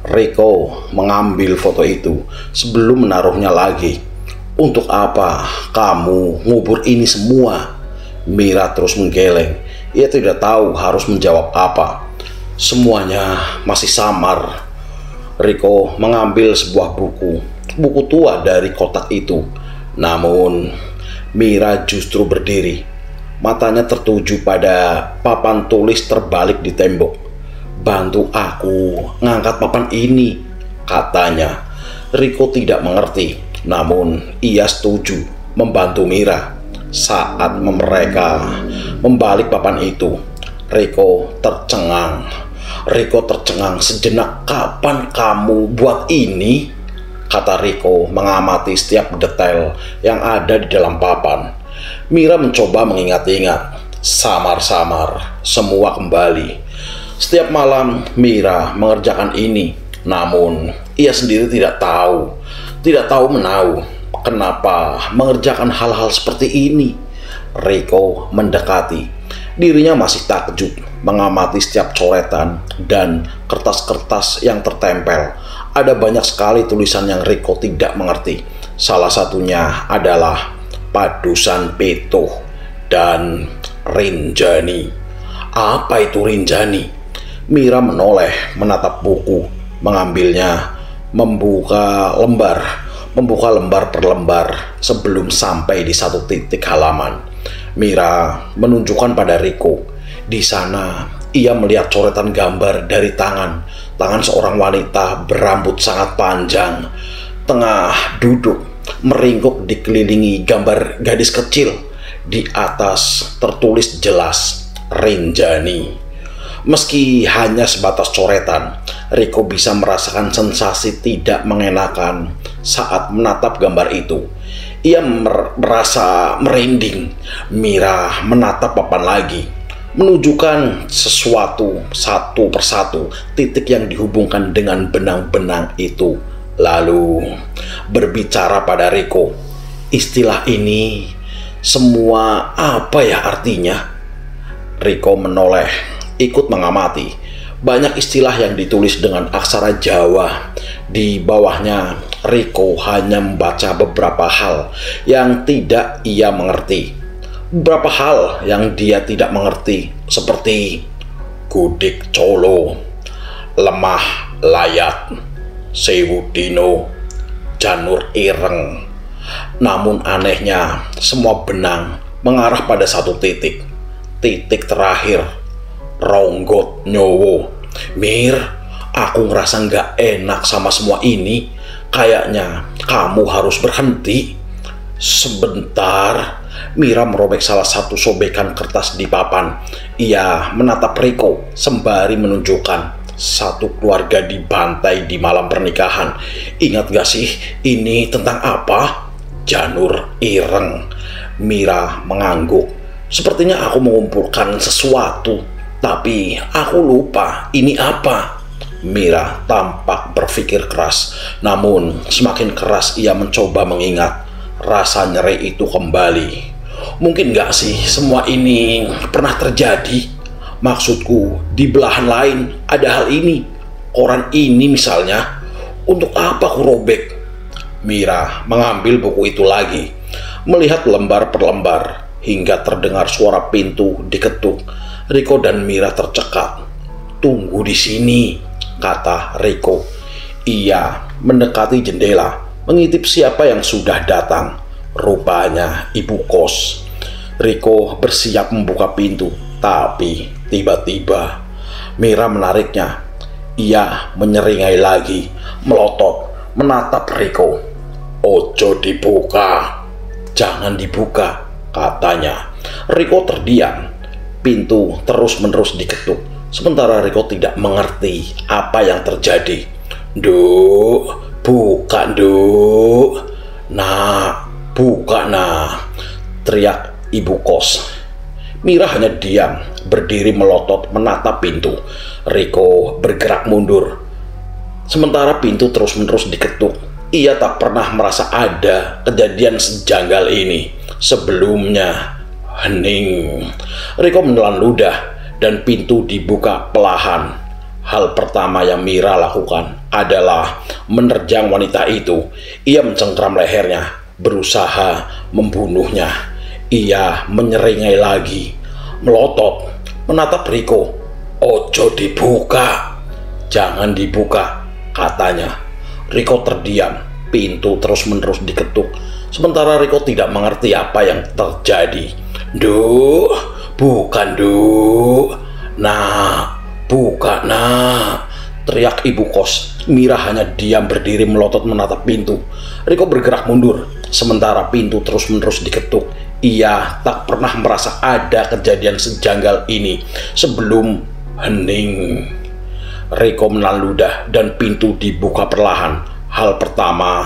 Riko mengambil foto itu sebelum menaruhnya lagi. "Untuk apa kamu ngubur ini semua?" Mira terus menggeleng. Ia tidak tahu harus menjawab apa. Semuanya masih samar. Riko mengambil sebuah buku tua dari kotak itu. Namun Mira justru berdiri. Matanya tertuju pada papan tulis terbalik di tembok. "Bantu aku ngangkat papan ini," katanya. Riko tidak mengerti, namun ia setuju membantu Mira. Saat mereka membalik papan itu, Riko tercengang sejenak. "Kapan kamu buat ini?" kata Riko mengamati setiap detail yang ada di dalam papan. Mira mencoba mengingat-ingat. Samar-samar semua kembali. Setiap malam Mira mengerjakan ini, namun ia sendiri tidak tahu menahu kenapa mengerjakan hal-hal seperti ini. Riko mendekati. Dirinya masih takjub mengamati setiap coretan dan kertas-kertas yang tertempel. Ada banyak sekali tulisan yang Riko tidak mengerti. Salah satunya adalah Padusan Peto dan Rinjani. Apa itu Rinjani? Mira menoleh menatap buku, mengambilnya, membuka lembar per lembar sebelum sampai di satu titik halaman. Mira menunjukkan pada Riko. Di sana ia melihat coretan gambar dari tangan seorang wanita berambut sangat panjang, tengah duduk meringkuk dikelilingi gambar gadis kecil. Di atas tertulis jelas Rinjani. Meski hanya sebatas coretan, Riko bisa merasakan sensasi tidak mengenakan saat menatap gambar itu. Ia merasa merinding. Mira menatap papan lagi, menunjukkan sesuatu satu persatu titik yang dihubungkan dengan benang-benang itu. Lalu berbicara pada Riko. "Istilah ini semua apa ya artinya?" Riko menoleh, ikut mengamati. Banyak istilah yang ditulis dengan aksara Jawa. Di bawahnya Riko hanya membaca beberapa hal yang tidak ia mengerti. Beberapa hal yang dia tidak mengerti seperti Gudik Colo, Lemah Layat, Sewu Dino, Janur Ireng. Namun anehnya semua benang mengarah pada satu titik. Titik terakhir, Ronggot Nyowo. "Mir, aku ngerasa nggak enak sama semua ini. Kayaknya kamu harus berhenti." Sebentar. Mira merobek salah satu sobekan kertas di papan. Ia menatap Riko sembari menunjukkan satu keluarga dibantai di malam pernikahan. "Ingat gak sih ini tentang apa?" "Janur Ireng." Mira mengangguk. "Sepertinya aku mengumpulkan sesuatu, tapi aku lupa ini apa." Mira tampak berpikir keras, namun semakin keras ia mencoba mengingat. Rasa nyeri itu kembali. "Mungkin gak sih semua ini pernah terjadi? Maksudku, di belahan lain ada hal ini. Koran ini misalnya. Untuk apa aku robek?" Mira mengambil buku itu lagi, melihat lembar per lembar, hingga terdengar suara pintu diketuk. Riko dan Mira tercekat. "Tunggu di sini," kata Riko. Ia mendekati jendela, mengintip siapa yang sudah datang. Rupanya ibu kos. Riko bersiap membuka pintu, tapi tiba-tiba Mira menariknya. Ia menyeringai lagi, melotot, menatap Riko. "Ojo dibuka, jangan dibuka," katanya. Riko terdiam. Pintu terus-menerus diketuk, sementara Riko tidak mengerti apa yang terjadi. "Duk, buka, Duk. Nak, buka, nak," teriak ibu kos. Mira hanya diam, berdiri melotot menatap pintu. Riko bergerak mundur. Sementara pintu terus-menerus diketuk. Ia tak pernah merasa ada kejadian sejanggal ini sebelumnya. Hening. Riko menelan ludah dan pintu dibuka perlahan. Hal pertama yang Mira lakukan adalah menerjang wanita itu. Ia mencengkram lehernya, berusaha membunuhnya. Ia menyeringai lagi, melotot, menatap Riko. "Ojo dibuka, jangan dibuka," katanya. Riko terdiam, pintu terus-menerus diketuk. Sementara Riko tidak mengerti apa yang terjadi. "Duh, bukan duh. Nah, buka nak," teriak ibu kos. Mira hanya diam berdiri melotot menatap pintu. Riko bergerak mundur, sementara pintu terus-menerus diketuk. Ia tak pernah merasa ada kejadian sejanggal ini sebelum hening. Riko menelan ludah dan pintu dibuka perlahan. Hal pertama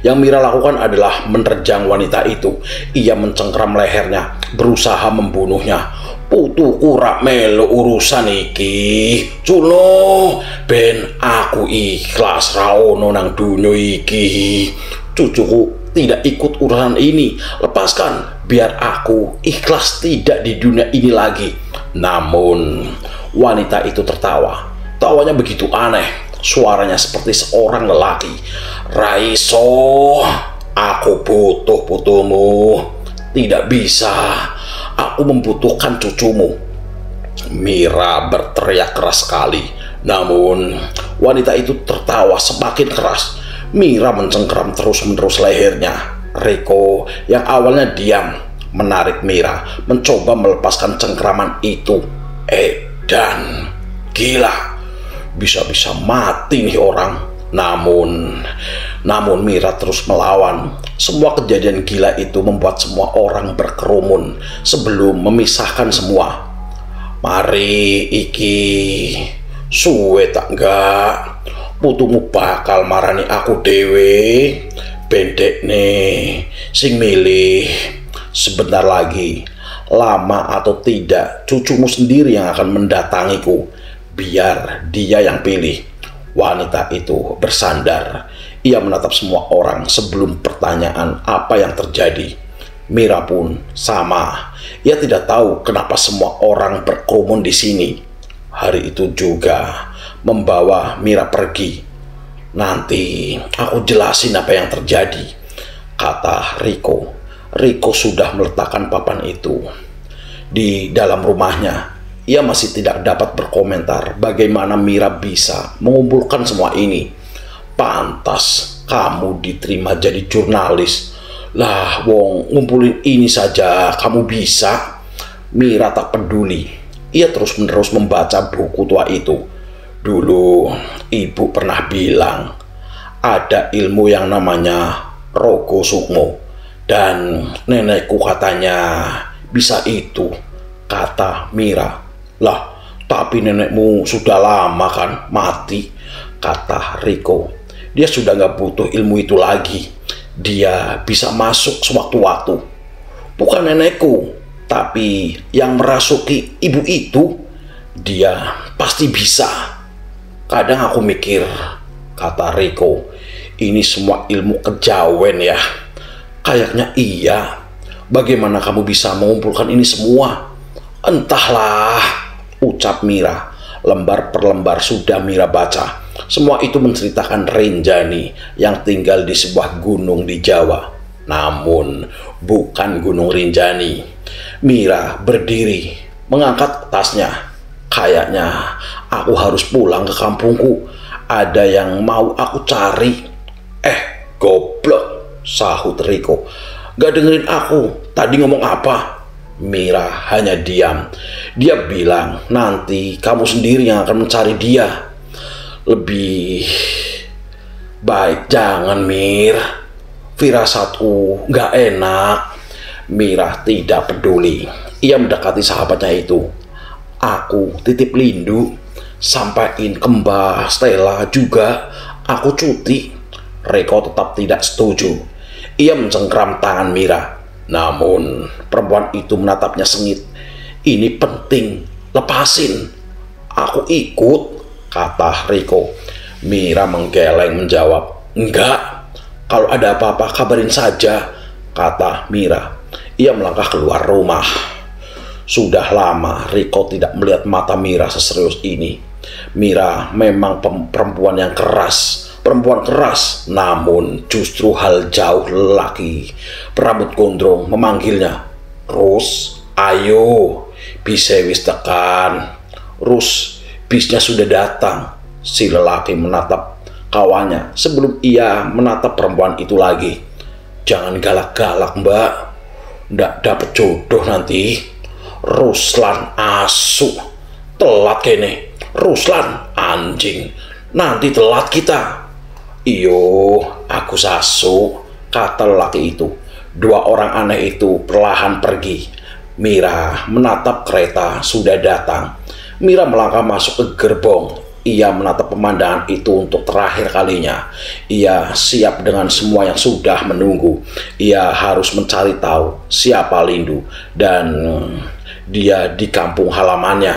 yang Mira lakukan adalah menerjang wanita itu. Ia mencengkram lehernya, berusaha membunuhnya. "Putuku rak melu urusan iki, Cuno, ben aku ikhlas ra ono nang dunyo iki. Cucuku tidak ikut urusan ini. Lepaskan, biar aku ikhlas tidak di dunia ini lagi." Namun wanita itu tertawa. Tawanya begitu aneh. Suaranya seperti seorang lelaki. "Raiso, aku butuh putumu. Tidak bisa, aku membutuhkan cucumu." Mira berteriak keras sekali. Namun wanita itu tertawa semakin keras. Mira mencengkeram terus-menerus lehernya. Riko yang awalnya diam menarik Mira, mencoba melepaskan cengkeraman itu. Dan gila, bisa-bisa mati nih orang. Namun Mira terus melawan. Semua kejadian gila itu membuat semua orang berkerumun sebelum memisahkan semua. "Mari iki suwe tak enggak, putumu bakal marani aku dewe. Bendek nih sing milih. Sebentar lagi, lama atau tidak, cucumu sendiri yang akan mendatangiku. Biar dia yang pilih." Wanita itu bersandar. Ia menatap semua orang sebelum pertanyaan apa yang terjadi. Mira pun sama. Ia tidak tahu kenapa semua orang berkerumun di sini. Hari itu juga membawa Mira pergi. "Nanti aku jelasin apa yang terjadi," kata Riko. Riko sudah meletakkan papan itu di dalam rumahnya. Ia masih tidak dapat berkomentar bagaimana Mira bisa mengumpulkan semua ini. "Pantas kamu diterima jadi jurnalis. Lah wong ngumpulin ini saja kamu bisa." Mira tak peduli. Ia terus-menerus membaca buku tua itu. "Dulu ibu pernah bilang ada ilmu yang namanya Rogo Sukmo, dan nenekku katanya bisa itu," kata Mira. "Lah, tapi nenekmu sudah lama kan mati," kata Riko. "Dia sudah nggak butuh ilmu itu lagi. Dia bisa masuk sewaktu-waktu." "Bukan nenekku, tapi yang merasuki ibu itu, dia pasti bisa." "Kadang aku mikir," kata Riko, "ini semua ilmu kejawen ya." "Kayaknya iya. Bagaimana kamu bisa mengumpulkan ini semua?" "Entahlah," ucap Mira. Lembar per lembar sudah Mira baca. Semua itu menceritakan Renjani yang tinggal di sebuah gunung di Jawa. Namun bukan Gunung Rinjani. Mira berdiri, mengangkat tasnya. "Kayaknya aku harus pulang ke kampungku. Ada yang mau aku cari." Goblok," sahut Riko. "Gak dengerin aku. Tadi ngomong apa?" Mira hanya diam. Dia bilang nanti kamu sendiri yang akan mencari dia. "Lebih baik jangan, Mir. Firasatku gak enak." Mira tidak peduli. Ia mendekati sahabatnya itu. "Aku titip Lindu. Sampaiin ke Mbak Stella juga aku cuti." Riko tetap tidak setuju. Ia mencengkram tangan Mira. Namun perempuan itu menatapnya sengit. "Ini penting, lepasin." "Aku ikut," kata Riko. Mira menggeleng menjawab, "Enggak, kalau ada apa-apa kabarin saja," kata Mira. Ia melangkah keluar rumah. Sudah lama Riko tidak melihat mata Mira seserius ini. Mira memang perempuan yang keras, perempuan keras, namun justru hal jauh lelaki berambut gondrong memanggilnya. Rus, ayo, bisa wis tekan. Rus, bisnya sudah datang. Si lelaki menatap kawannya sebelum ia menatap perempuan itu lagi. Jangan galak-galak, Mbak. Ndak dapet jodoh nanti. Ruslan asu, telat kene. Ruslan anjing, nanti telat kita. Iyo, aku sasu, kata lelaki itu. Dua orang aneh itu perlahan pergi. Mira menatap kereta sudah datang. Mira melangkah masuk ke gerbong. Ia menatap pemandangan itu untuk terakhir kalinya. Ia siap dengan semua yang sudah menunggu. Ia harus mencari tahu siapa Lindu dan dia di kampung halamannya.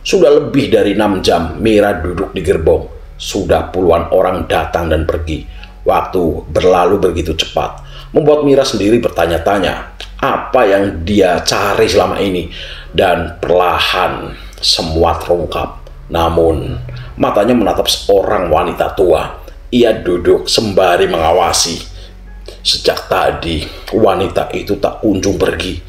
Sudah lebih dari 6 jam Mira duduk di gerbong. Sudah puluhan orang datang dan pergi. Waktu berlalu begitu cepat, membuat Mira sendiri bertanya-tanya apa yang dia cari selama ini. Dan perlahan semua terungkap. Namun matanya menatap seorang wanita tua. Ia duduk sembari mengawasi. Sejak tadi wanita itu tak kunjung pergi.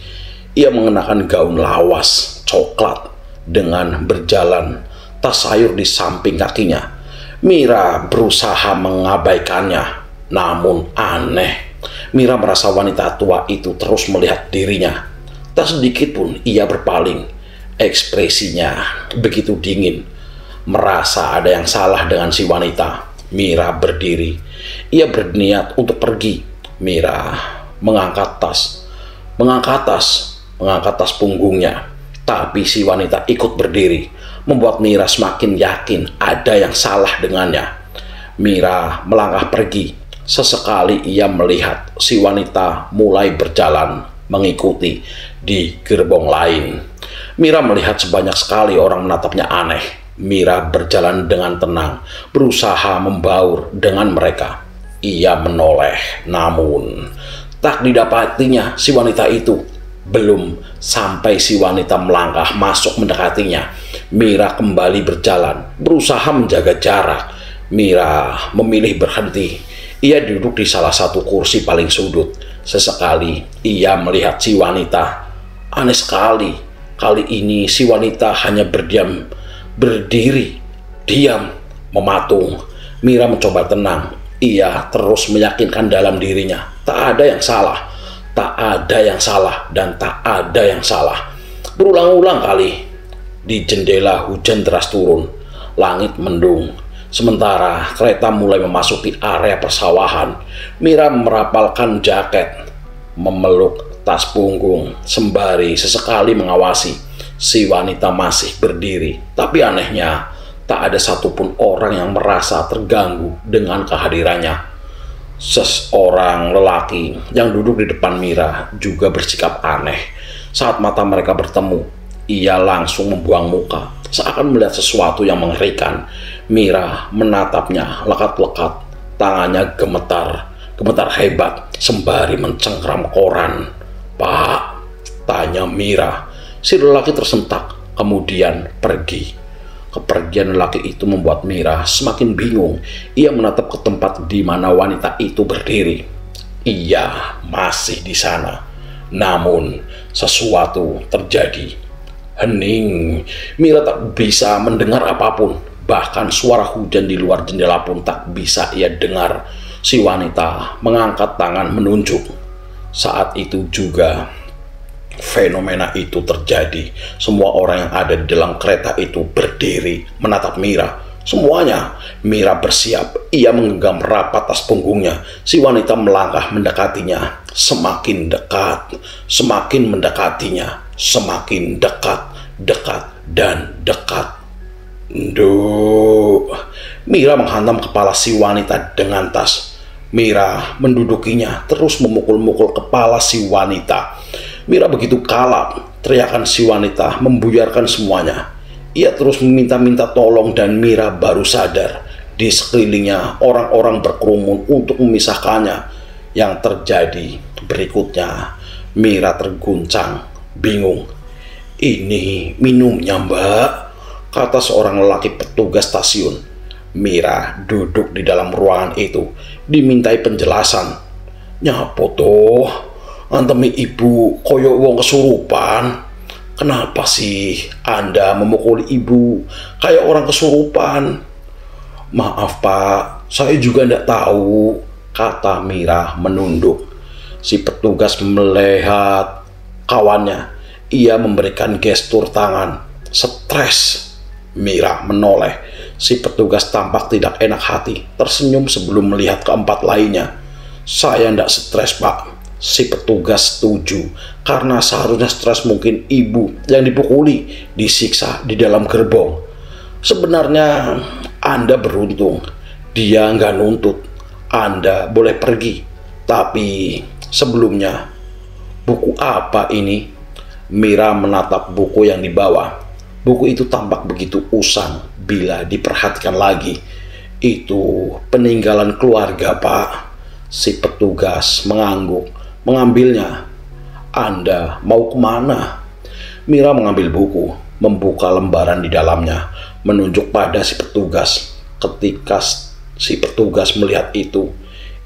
Ia mengenakan gaun lawas coklat dengan berjalan tas sayur di samping kakinya. Mira berusaha mengabaikannya, namun aneh. Mira merasa wanita tua itu terus melihat dirinya. Tak sedikit pun ia berpaling. Ekspresinya begitu dingin. Merasa ada yang salah dengan si wanita. Mira berdiri. Ia berniat untuk pergi. Mira mengangkat tas punggungnya. Tapi si wanita ikut berdiri, membuat Mira semakin yakin ada yang salah dengannya. Mira melangkah pergi. Sesekali ia melihat si wanita mulai berjalan mengikuti di gerbong lain. Mira melihat sebanyak sekali orang menatapnya aneh. Mira berjalan dengan tenang, berusaha membaur dengan mereka. Ia menoleh, namun tak didapatinya si wanita itu. Belum sampai si wanita melangkah masuk mendekatinya, Mira kembali berjalan, berusaha menjaga jarak. Mira memilih berhenti. Ia duduk di salah satu kursi paling sudut. Sesekali ia melihat si wanita. Aneh sekali, kali ini si wanita hanya berdiri, diam, mematung. Mira mencoba tenang. Ia terus meyakinkan dalam dirinya, tak ada yang salah. Tak ada yang salah dan tak ada yang salah. Berulang-ulang kali di jendela hujan deras turun. Langit mendung. Sementara kereta mulai memasuki area persawahan. Mira merapalkan jaket, memeluk tas punggung, sembari sesekali mengawasi. Si wanita masih berdiri. Tapi anehnya, tak ada satupun orang yang merasa terganggu dengan kehadirannya. Seseorang lelaki yang duduk di depan Mira juga bersikap aneh. Saat mata mereka bertemu, ia langsung membuang muka, seakan melihat sesuatu yang mengerikan. Mira menatapnya lekat-lekat, tangannya gemetar hebat, sembari mencengkram koran. "Pak," tanya Mira. Si lelaki tersentak, kemudian pergi. Kepergian lelaki itu membuat Mira semakin bingung. Ia menatap ke tempat di mana wanita itu berdiri. Ia masih di sana. Namun sesuatu terjadi. Hening. Mira tak bisa mendengar apapun. Bahkan suara hujan di luar jendela pun tak bisa ia dengar. Si wanita mengangkat tangan menunjuk. Saat itu juga fenomena itu terjadi. Semua orang yang ada di dalam kereta itu berdiri menatap Mira. Semuanya. Mira bersiap. Ia menggenggam rapat tas punggungnya. Si wanita melangkah mendekatinya. Semakin dekat. Semakin mendekatinya. Semakin dekat. Dekat dan dekat. Duh. Mira menghantam kepala si wanita dengan tas. Mira mendudukinya, terus memukul-mukul kepala si wanita. Mira begitu kalap, teriakan si wanita membuyarkan semuanya. Ia terus meminta-minta tolong dan Mira baru sadar. Di sekelilingnya orang-orang berkerumun untuk memisahkannya. Yang terjadi berikutnya, Mira terguncang, bingung. "Ini minumnya, Mbak," kata seorang lelaki petugas stasiun. Mira duduk di dalam ruangan itu, dimintai penjelasan. Nyapo toh, antemi ibu koyo wong kesurupan. Kenapa sih Anda memukuli ibu kayak orang kesurupan? Maaf Pak, saya juga tidak tahu, kata Mira menunduk. Si petugas melihat kawannya. Ia memberikan gestur tangan. Stres. Mira menoleh. Si petugas tampak tidak enak hati, tersenyum sebelum melihat keempat lainnya. Saya tidak stres Pak. Si petugas setuju, karena seharusnya stres mungkin ibu yang dipukuli, disiksa di dalam gerbong. Sebenarnya Anda beruntung, dia nggak nuntut. Anda boleh pergi. Tapi sebelumnya, buku apa ini? Mira menatap buku yang dibawa. Buku itu tampak begitu usang bila diperhatikan lagi. Itu peninggalan keluarga Pak. Si petugas mengangguk, mengambilnya. Anda mau kemana? Mira mengambil buku, membuka lembaran di dalamnya, menunjuk pada si petugas. Ketika si petugas melihat itu,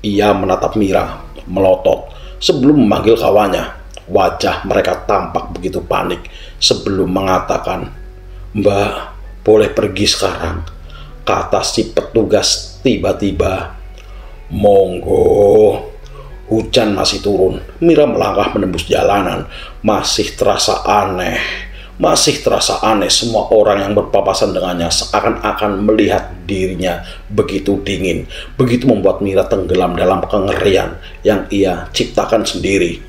ia menatap Mira, melotot, sebelum memanggil kawannya. Wajah mereka tampak begitu panik sebelum mengatakan, Mbak, boleh pergi sekarang, kata si petugas tiba-tiba. Monggo. Hujan masih turun. Mira melangkah menembus jalanan. Masih terasa aneh. Semua orang yang berpapasan dengannya seakan-akan melihat dirinya begitu dingin. Begitu membuat Mira tenggelam dalam kengerian yang ia ciptakan sendiri.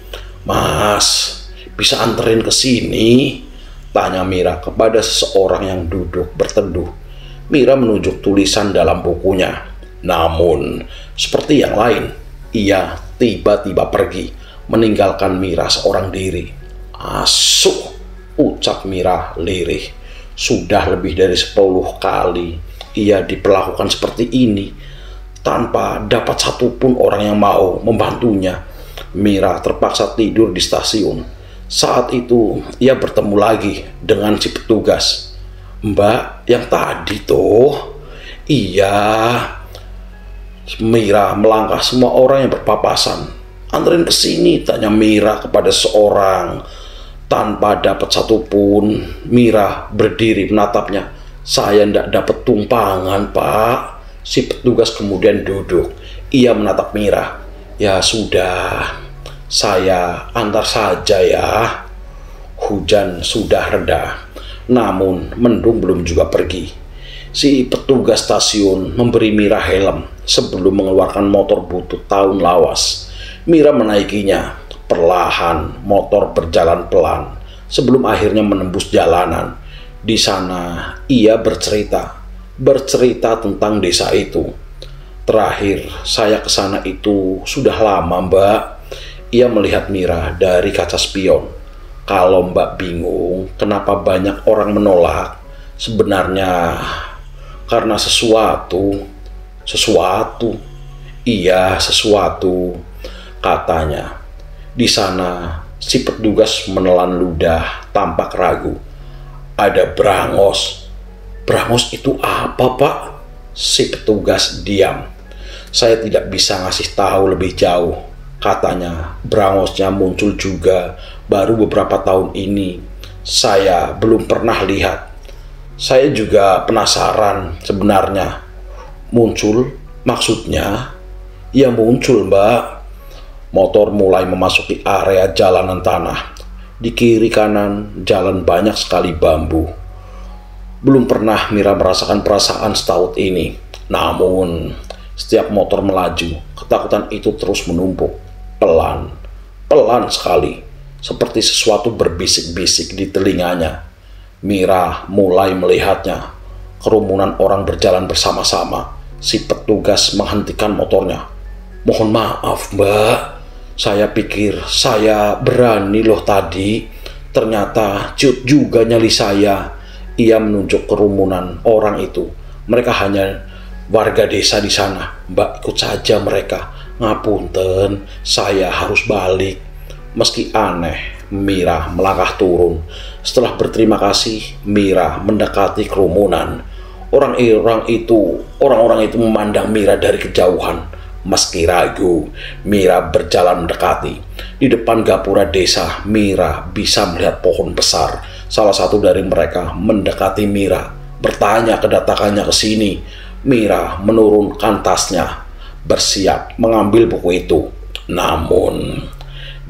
Mas, bisa anterin ke sini? Tanya Mira kepada seseorang yang duduk berteduh. Mira menunjuk tulisan dalam bukunya. Namun, seperti yang lain, ia tiba-tiba pergi, meninggalkan Mira seorang diri. Asu, ucap Mira lirih. Sudah lebih dari 10 kali ia diperlakukan seperti ini, tanpa dapat satupun orang yang mau membantunya. Mira terpaksa tidur di stasiun. Saat itu ia bertemu lagi dengan si petugas. Mbak, yang tadi tuh. Iya. Mira melangkah semua orang yang berpapasan. Anterin ke sini, tanya Mira kepada seorang. Tanpa dapat satupun, Mira berdiri menatapnya. Saya tidak dapat tumpangan Pak. Si petugas kemudian duduk. Ia menatap Mira. Ya sudah, saya antar saja ya. Hujan sudah reda, namun mendung belum juga pergi. Si petugas stasiun memberi Mira helm sebelum mengeluarkan motor butut tahun lawas. Mira menaikinya. Perlahan motor berjalan pelan sebelum akhirnya menembus jalanan. Di sana ia bercerita tentang desa itu. Terakhir saya ke sana itu sudah lama Mbak. Ia melihat Mira dari kaca spion. Kalau Mbak bingung kenapa banyak orang menolak, sebenarnya karena sesuatu. Iya, sesuatu, katanya. Di sana si petugas menelan ludah tampak ragu. Ada brangos. Brangos itu apa Pak? Si petugas diam. Saya tidak bisa ngasih tahu lebih jauh, katanya. Brangosnya muncul juga baru beberapa tahun ini. Saya belum pernah lihat. Saya juga penasaran sebenarnya. Muncul maksudnya? Ya muncul Mbak. Motor mulai memasuki area jalanan tanah. Di kiri kanan jalan banyak sekali bambu. Belum pernah Mira merasakan perasaan setaut ini. Namun setiap motor melaju, ketakutan itu terus menumpuk. Pelan sekali, seperti sesuatu berbisik-bisik di telinganya. Mira mulai melihatnya. Kerumunan orang berjalan bersama-sama. Si petugas menghentikan motornya. Mohon maaf Mbak, saya pikir saya berani loh tadi. Ternyata ciut juga nyali saya. Ia menunjuk kerumunan orang itu. Mereka hanya warga desa di sana. Mbak, ikut saja mereka. Ngapunten, saya harus balik. Meski aneh, Mira melangkah turun. Setelah berterima kasih, Mira mendekati kerumunan. Orang-orang itu memandang Mira dari kejauhan. Meski ragu, Mira berjalan mendekati. Di depan gapura desa, Mira bisa melihat pohon besar. Salah satu dari mereka mendekati Mira, bertanya kedatangannya ke sini. Mira menurunkan tasnya, bersiap mengambil buku itu. Namun,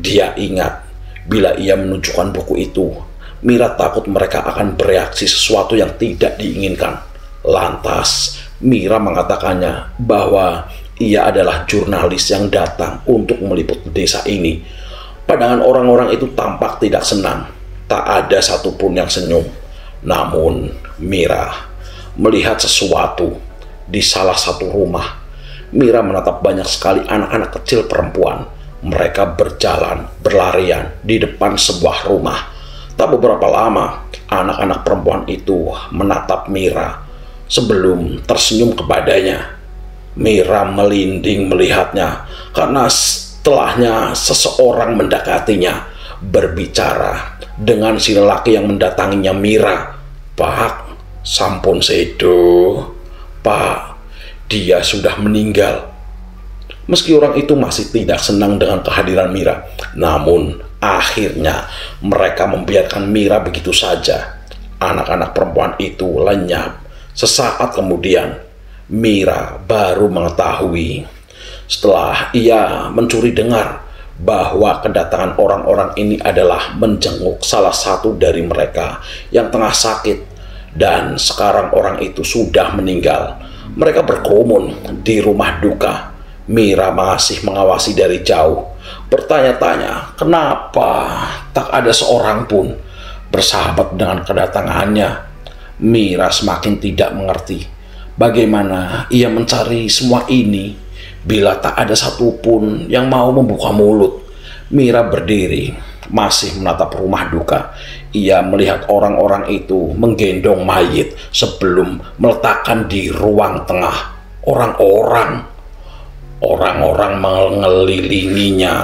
dia ingat bila ia menunjukkan buku itu, Mira takut mereka akan bereaksi sesuatu yang tidak diinginkan. Lantas, Mira mengatakannya bahwa ia adalah jurnalis yang datang untuk meliput desa ini. Pandangan orang-orang itu tampak tidak senang. Tak ada satupun yang senyum. Namun, Mira melihat sesuatu di salah satu rumah. Mira menatap banyak sekali anak-anak kecil perempuan. Mereka berjalan, berlarian di depan sebuah rumah. Tak beberapa lama, anak-anak perempuan itu menatap Mira sebelum tersenyum kepadanya. Mira melinding melihatnya karena setelahnya seseorang mendekatinya, berbicara dengan si lelaki yang mendatanginya Mira. "Pak, sampun sedo. Pak, dia sudah meninggal." Meski orang itu masih tidak senang dengan kehadiran Mira, namun akhirnya mereka membiarkan Mira begitu saja. Anak-anak perempuan itu lenyap. Sesaat kemudian, Mira baru mengetahui setelah ia mencuri dengar bahwa kedatangan orang-orang ini adalah menjenguk salah satu dari mereka yang tengah sakit, dan sekarang orang itu sudah meninggal. Mereka berkerumun di rumah duka. Mira masih mengawasi dari jauh, bertanya-tanya kenapa tak ada seorang pun bersahabat dengan kedatangannya. Mira semakin tidak mengerti bagaimana ia mencari semua ini bila tak ada satupun yang mau membuka mulut. Mira berdiri, masih menatap rumah duka. Ia melihat orang-orang itu menggendong mayit sebelum meletakkan di ruang tengah. Orang-orang mengelilinginya.